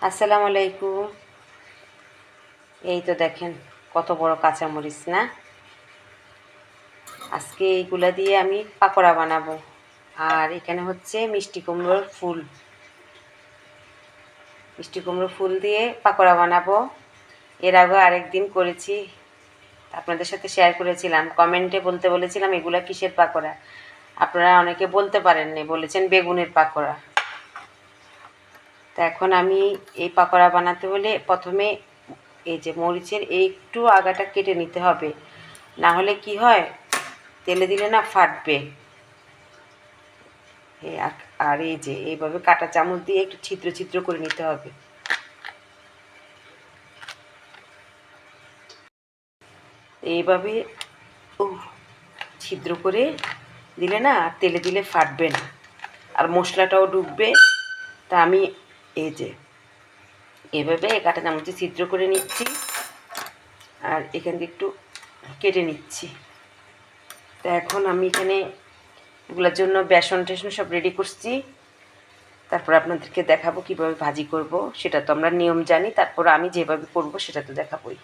আসসালামু আলাইকুম। এই তো দেখেন কত বড় কাঁচামরিচ না। আজকে এইগুলা দিয়ে আমি পাকোড়া বানাবো। আর এখানে হচ্ছে মিষ্টি কুমড়োর ফুল, মিষ্টি কুমড়োর ফুল দিয়ে পাকোড়া বানাবো। এর আগে আরেকদিন করেছি, আপনাদের সাথে শেয়ার করেছিলাম। কমেন্টে বলতে বলেছিলাম এগুলা কিসের পাকোড়া। আপনারা অনেকে বলতে পারেননি, বলেছেন বেগুনের পাকোড়া। তো এখন আমি এই পাকোড়া বানাতে হলে প্রথমে এই যে মরিচের একটু আগাটা কেটে নিতে হবে, না হলে কি হয় তেলে দিলে না ফাটবে। আর এই যে এইভাবে কাঁটা চামচ দিয়ে একটু ছিদ্র ছিদ্র করে নিতে হবে। এইভাবে ছিদ্র করে দিলে না আর তেলে দিলে ফাটবে না, আর মশলাটাও ডুববে। তা আমি এই যে এভাবে কাঁটা চামচে ছিদ্র করে নিচ্ছি, আর এখান থেকে একটু কেটে নিচ্ছি। তা এখন আমি এখানে এগুলোর জন্য বেসন টেসন সব রেডি করছি। তারপর আপনাদেরকে দেখাবো কিভাবে ভাজি করব। সেটা তো আমরা নিয়ম জানি, তারপর আমি যেভাবে করব সেটা তো দেখাবোই।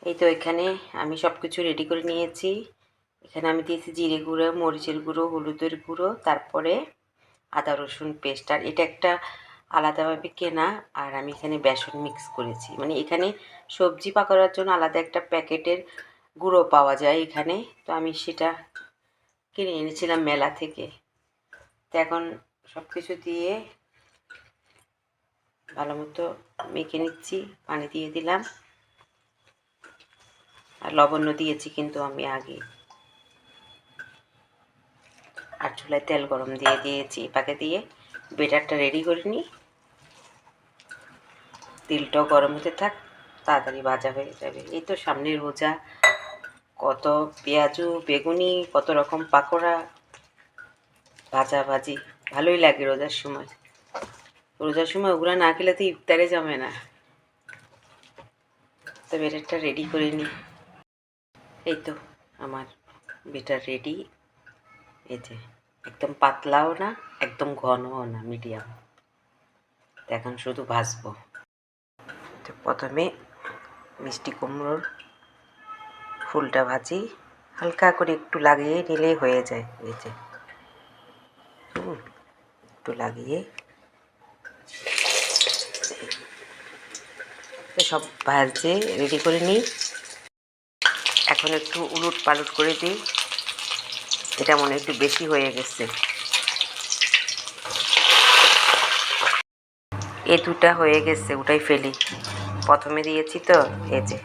এই তো এখানে আমি সব কিছু রেডি করে নিয়েছি। এখানে আমি দিয়েছি জিরে গুঁড়ো, মরিচের গুঁড়ো, হলুদের গুঁড়ো, তারপরে আদা রসুন পেস্ট। আর এটা একটা আলাদাভাবে কেনা, আর আমি এখানে বেসন মিক্স করেছি। মানে এখানে সবজি পাকোড়ার জন্য আলাদা একটা প্যাকেটের গুঁড়ো পাওয়া যায় এখানে, তো আমি সেটা কিনে এনেছিলাম মেলা থেকে। তো এখন সব কিছু দিয়ে ভালো মতো মেখে নিচ্ছি। পানি দিয়ে দিলাম, আর লবণ দিয়েছি কিন্তু আমি আগে। আর চুলায় তেল গরম দিয়ে দিয়েছি, পাকে দিয়ে বেটারটা রেডি করে নিই। তেলটাও গরম হতে থাক, তাড়াতাড়ি ভাজা হয়ে যাবে। এই তো সামনের রোজা, কত পেঁয়াজু বেগুনি, কত রকম পাকোড়া ভাজাভাজি ভালোই লাগে রোজার সময়। রোজার সময় ওগুলো না খেলে তো ইফতারে জমে না। তো বেটারটা রেডি করে নিই। এই তো আমার বেটার রেডি। এই যে একদম পাতলাও না, একদম ঘনও না, মিডিয়াম। এখন শুধু ভাজবো। তো প্রথমে মিষ্টি কুমড়োর ফুলটা ভাজি, হালকা করে একটু লাগিয়ে নিলেই হয়ে যায়। এই যে একটু লাগিয়ে সব ভাজে রেডি করে নিই। এখন একটু উলট পালট করে দিই। এটা মনে একটু বেশি হয়ে গেছে। এ দুটা হয়ে গেছে, ওটাই ফেলি। প্রথমে দিয়েছি তো, এই যে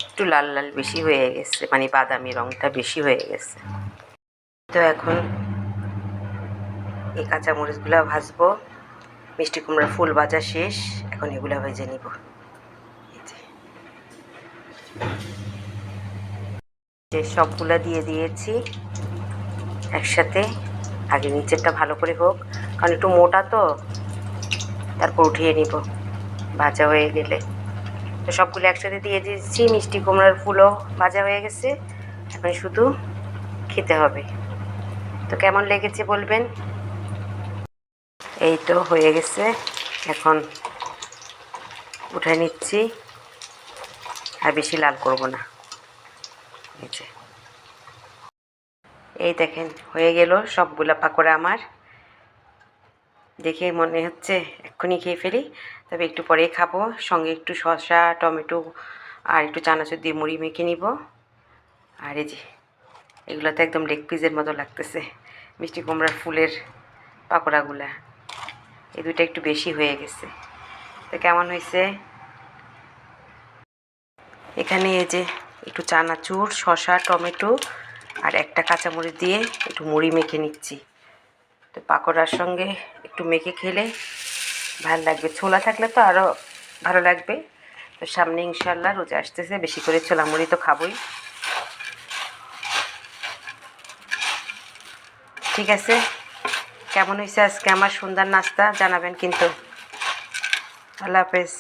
একটু লাল লাল বেশি হয়ে গেছে, মানে বাদামি রঙটা বেশি হয়ে গেছে। তো এখন এই কাঁচামরিচগুলো ভাজবো। মিষ্টি কুমড়ার ফুল ভাজা শেষ, এখন এগুলো ভেজে নিব। যে সবগুলা দিয়ে দিয়েছি একসাথে। আগে নিচেরটা ভালো করে হোক, কারণ একটু মোটা তো, তারপর উঠিয়ে নিব ভাজা হয়ে গেলে। তো সবগুলো একসাথে দিয়ে দিয়েছি। মিষ্টি কুমড়ার ফুলও ভাজা হয়ে গেছে, এখন শুধু খেতে হবে। তো কেমন লেগেছে বলবেন। এই তো হয়ে গেছে, এখন উঠায় নিচ্ছি। আর বেশি লাল করব না। এই দেখেন হয়ে গেল সবগুলা পাকোড়া আমার। দেখে মনে হচ্ছে এক্ষুনি খেয়ে ফেলি, তবে একটু পরেই খাবো। সঙ্গে একটু শসা, টমেটো আর একটু চানাচুর দিয়ে মুড়ি মেখে নিব। আর এই যে এগুলো তো একদম লেগ পিসের মতো লাগতেছে, মিষ্টি কুমড়ার ফুলের পাকোড়াগুলা। এই দুইটা একটু বেশি হয়ে গেছে। তো কেমন হয়েছে। এখানে এই যে একটু চানাচুর, শসা, টমেটো আর একটা কাঁচামরিচ দিয়ে একটু মুড়ি মেখে নিচ্ছি। তো পাকোড়ার সঙ্গে একটু মেখে খেলে ভালো লাগবে। ছোলা থাকলে তো আরও ভালো লাগবে। তো সামনে ইনশাল্লাহ রোজা আসতেছে, বেশি করে ছোলা মুড়ি তো খাবোই। ঠিক আছে, কেমন হয়েছে আজকে আমার সন্ধ্যার নাস্তা জানাবেন কিন্তু। আল্লাহ হাফেজ।